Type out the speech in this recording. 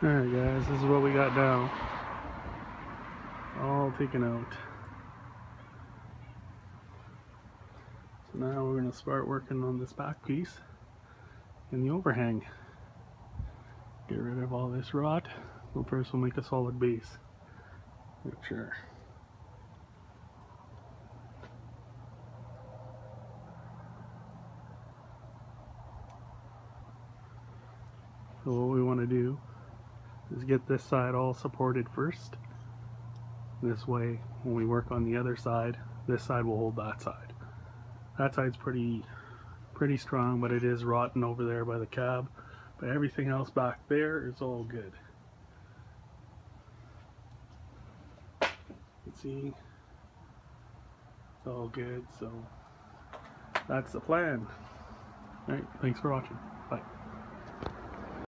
Alright guys, this is what we got now. All taken out. So now we're going to start working on this back piece and the overhang. Get rid of all this rot. But first we'll make a solid base. Make sure. So what we want to do is get this side all supported first. This way, when we work on the other side, this side will hold that side. That side's pretty strong, but it is rotten over there by the cab. But everything else back there is all good. You can see, it's all good. So that's the plan. Alright, thanks for watching.